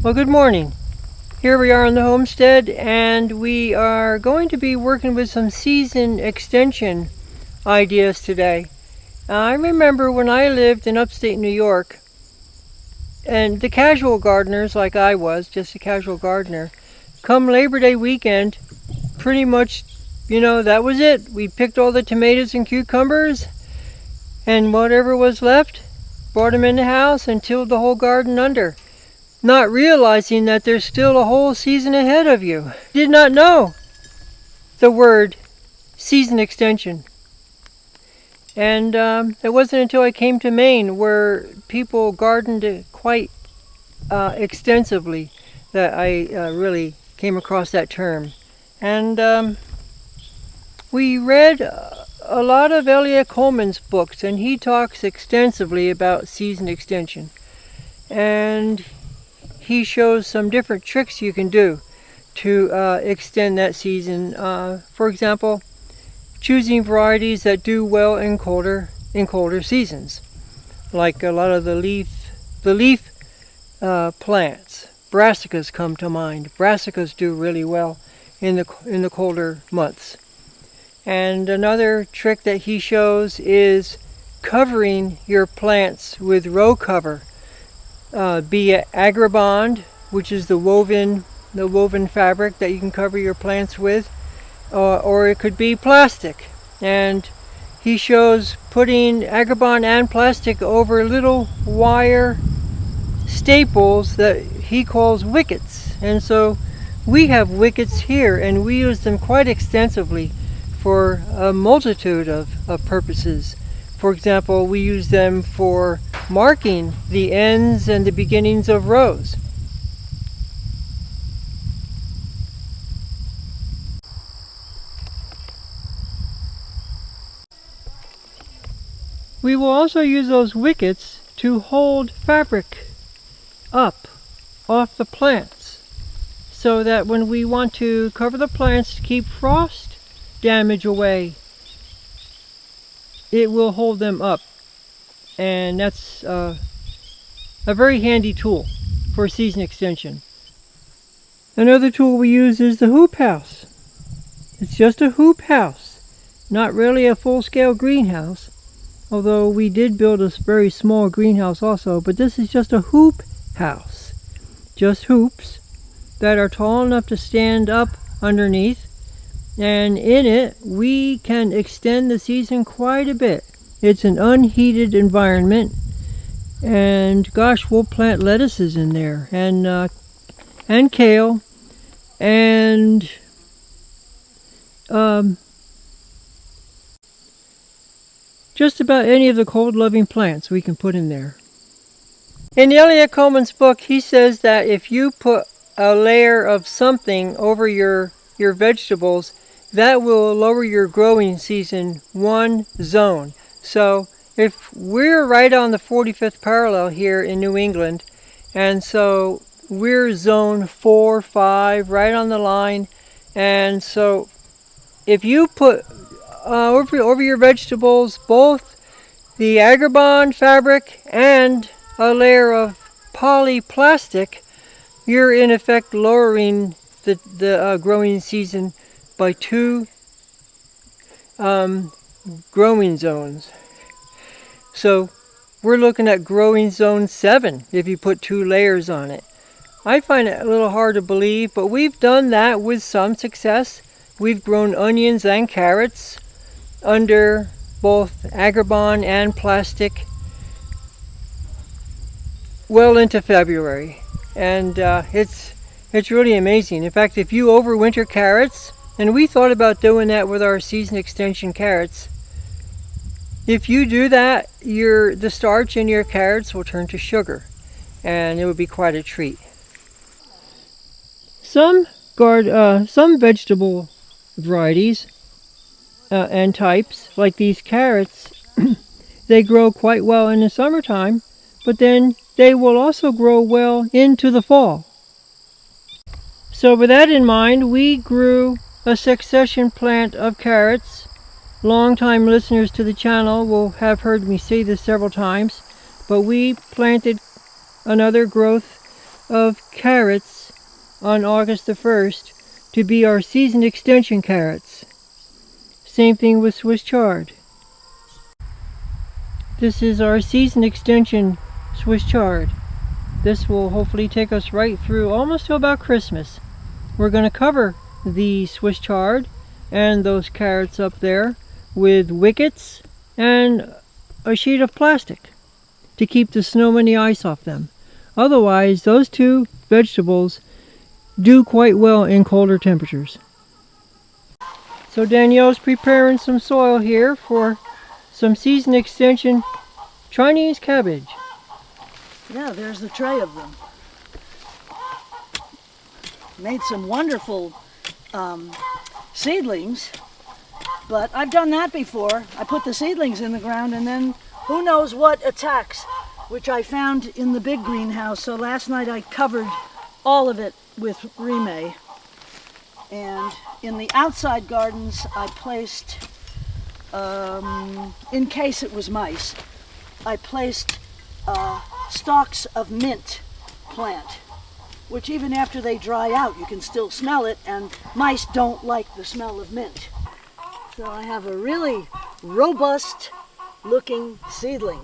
Well, good morning. Here we are on the homestead, and we are going to be working with some season extension ideas today. I remember when I lived in upstate New York, and the casual gardeners, like I was, just a casual gardener, come Labor Day weekend, pretty much, that was it. We picked all the tomatoes and cucumbers, and whatever was left, brought them in the house and tilled the whole garden under, not realizing that there's still a whole season ahead of you. Did not know the word season extension. And it wasn't until I came to Maine, where people gardened quite extensively, that I really came across that term. And we read a lot of Eliot Coleman's books, and he talks extensively about season extension. And he shows some different tricks you can do to extend that season. For example, choosing varieties that do well in colder seasons, like a lot of the leaf plants. Brassicas come to mind. Brassicas do really well in the colder months. And another trick that he shows is covering your plants with row cover. Be it agribond, which is the woven fabric that you can cover your plants with, or it could be plastic. And he shows putting agribond and plastic over little wire staples that he calls wickets. And so we have wickets here, and we use them quite extensively for a multitude of purposes. For example, we use them for marking the ends and the beginnings of rows. We will also use those wickets to hold fabric up off the plants, so that when we want to cover the plants to keep frost damage away, it will hold them up. And that's a very handy tool for season extension. Another tool we use is the hoop house. It's just a hoop house, not really a full-scale greenhouse, although we did build a very small greenhouse also, but this is just a hoop house. Just hoops that are tall enough to stand up underneath, and in it we can extend the season quite a bit. It's an unheated environment, and gosh, we'll plant lettuces in there, and kale, and just about any of the cold-loving plants we can put in there. In Eliot Coleman's book, he says that if you put a layer of something over your vegetables, that will lower your growing season one zone. So if we're right on the 45th parallel here in New England, and so we're zone 4, 5, right on the line, and so if you put over your vegetables both the agribond fabric and a layer of polyplastic, you're in effect lowering the growing season by 2 growing zones. So we're looking at growing zone 7 if you put 2 layers on it. I find it a little hard to believe, but we've done that with some success. We've grown onions and carrots under both agribond and plastic well into February, and it's really amazing. In fact, if you overwinter carrots, and we thought about doing that with our season extension carrots, if you do that, the starch in your carrots will turn to sugar, and it would be quite a treat. Some vegetable varieties and types, like these carrots, they grow quite well in the summertime, but then they will also grow well into the fall. So with that in mind, we grew a succession plant of carrots. Long-time listeners to the channel will have heard me say this several times, but we planted another growth of carrots on August the 1st to be our season extension carrots. Same thing with Swiss chard. This is our season extension Swiss chard. This will hopefully take us right through almost to about Christmas. We're going to cover the Swiss chard and those carrots up there with wickets and a sheet of plastic to keep the snow and the ice off them. Otherwise, those two vegetables do quite well in colder temperatures. So Danielle's preparing some soil here for some season extension Chinese cabbage. Yeah, there's the tray of them. Made some wonderful seedlings, but I've done that before. I put the seedlings in the ground and then who knows what attacks, which I found in the big greenhouse. So last night I covered all of it with Rime. And in the outside gardens I placed, in case it was mice, I placed stalks of mint plant, which even after they dry out you can still smell it, and mice don't like the smell of mint. So I have a really robust looking seedling,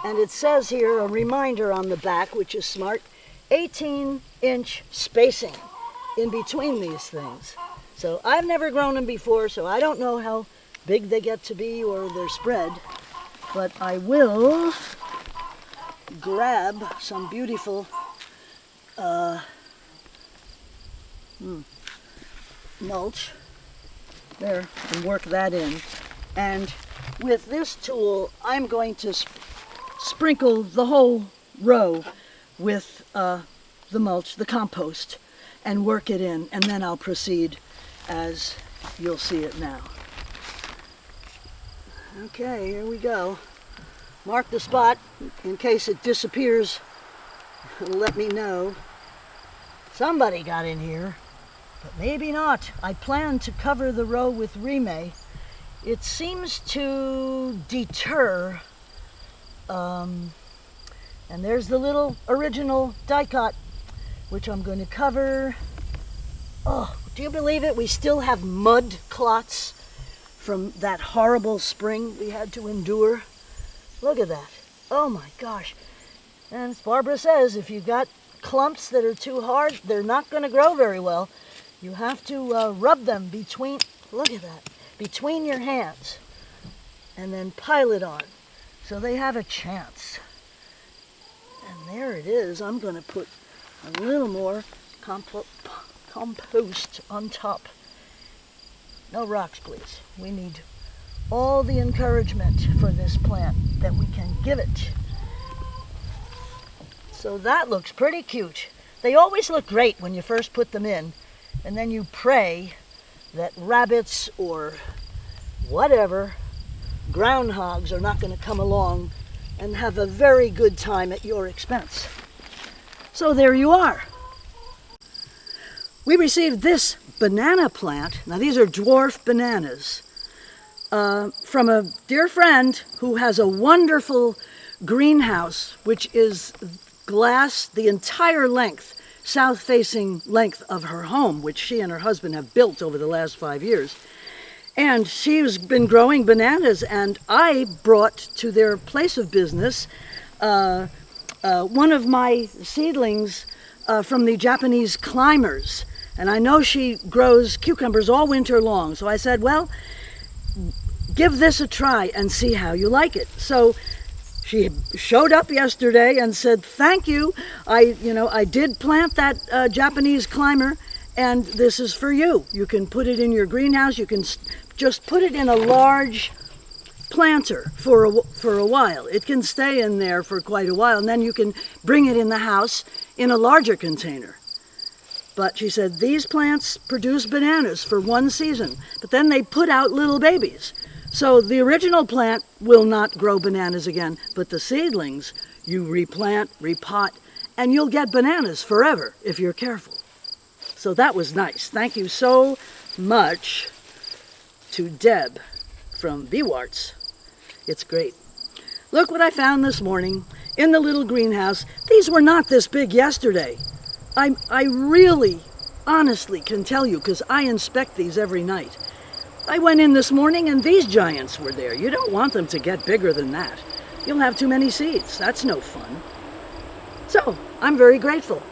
and it says here a reminder on the back, which is smart, 18-inch spacing in between these things. So I've never grown them before, so I don't know how big they get to be or their spread, but I will grab some beautiful mulch there and work that in. And with this tool, I'm going to sprinkle the whole row with the mulch, the compost, and work it in, and then I'll proceed as you'll see it now. Okay, here we go. Mark the spot in case it disappears. Let me know. Somebody got in here, but maybe not. I plan to cover the row with Rime. It seems to deter, and there's the little original dicot, which I'm going to cover. Oh, do you believe it? We still have mud clots from that horrible spring we had to endure. Look at that. Oh my gosh. And as Barbara says, if you've got clumps that are too hard, they're not going to grow very well. You have to rub them between, look at that, between your hands, and then pile it on so they have a chance. And there it is. I'm going to put a little more compost on top. No rocks, please. We need all the encouragement for this plant that we can give it. So that looks pretty cute. They always look great when you first put them in, and then you pray that rabbits or whatever, groundhogs, are not going to come along and have a very good time at your expense. So there you are. We received this banana plant. Now these are dwarf bananas from a dear friend who has a wonderful greenhouse, which is glass the entire length, south-facing length of her home, which she and her husband have built over the last 5 years. And she's been growing bananas, and I brought to their place of business one of my seedlings from the Japanese climbers. And I know she grows cucumbers all winter long, so I said, well, give this a try and see how you like it. So she showed up yesterday and said, thank you. I did plant that Japanese climber, and this is for you. You can put it in your greenhouse. You can just put it in a large planter for a while. It can stay in there for quite a while, and then you can bring it in the house in a larger container. But she said, these plants produce bananas for one season, but then they put out little babies. So the original plant will not grow bananas again, but the seedlings, you replant, repot, and you'll get bananas forever if you're careful. So that was nice. Thank you so much to Deb from Bewarts. It's great. Look what I found this morning in the little greenhouse. These were not this big yesterday. I really, honestly can tell you, because I inspect these every night. I went in this morning and these giants were there. You don't want them to get bigger than that. You'll have too many seeds. That's no fun. So, I'm very grateful.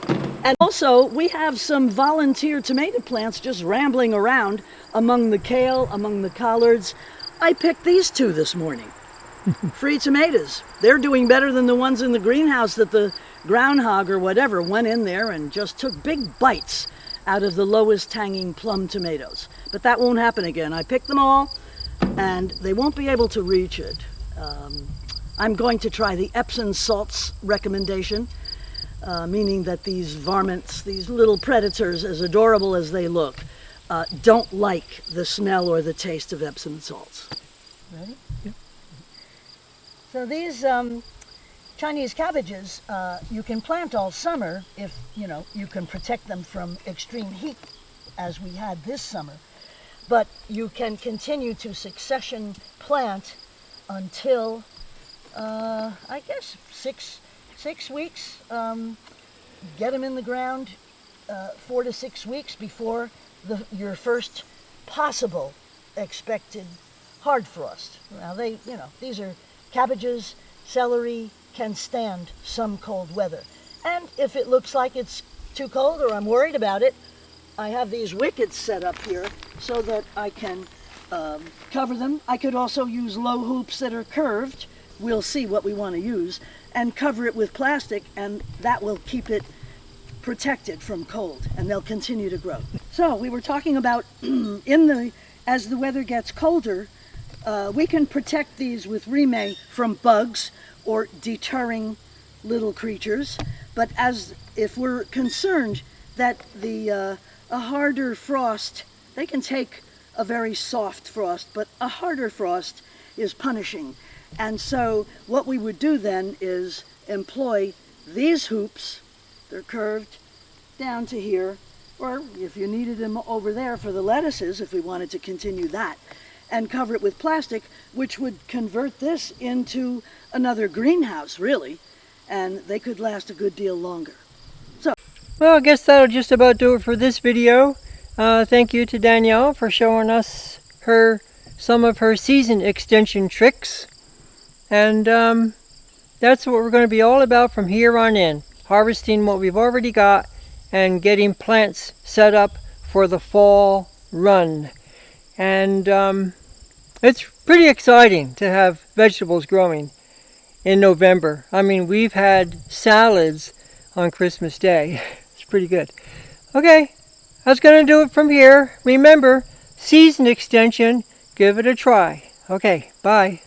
And also, we have some volunteer tomato plants just rambling around among the kale, among the collards. I picked these two this morning. Free tomatoes. They're doing better than the ones in the greenhouse that the groundhog or whatever went in there and just took big bites out of the lowest hanging plum tomatoes. But that won't happen again. I picked them all, and they won't be able to reach it. I'm going to try the Epsom salts recommendation, meaning that these varmints, these little predators, as adorable as they look, don't like the smell or the taste of Epsom salts. Ready? Yep. So these Chinese cabbages, you can plant all summer if, you can protect them from extreme heat as we had this summer. But you can continue to succession plant until, I guess, six weeks. Get them in the ground 4 to 6 weeks before your first possible expected hard frost. Now these are cabbages, celery, can stand some cold weather. And if it looks like it's too cold or I'm worried about it, I have these wickets set up here so that I can cover them. I could also use low hoops that are curved. We'll see what we want to use, and cover it with plastic, and that will keep it protected from cold, and they'll continue to grow. So we were talking about as the weather gets colder, we can protect these with remed from bugs or deterring little creatures. But if we're concerned that a harder frost, they can take a very soft frost, but a harder frost is punishing. And so what we would do then is employ these hoops, they're curved down to here, or if you needed them over there for the lettuces, if we wanted to continue that, and cover it with plastic, which would convert this into another greenhouse, really, and they could last a good deal longer. Well, I guess that'll just about do it for this video. Thank you to Danielle for showing us some of her season extension tricks. And that's what we're going to be all about from here on in. Harvesting what we've already got and getting plants set up for the fall run. And it's pretty exciting to have vegetables growing in November. I mean, we've had salads on Christmas Day. It's pretty good. Okay, that's going to do it from here. Remember, season extension, give it a try. Okay, bye.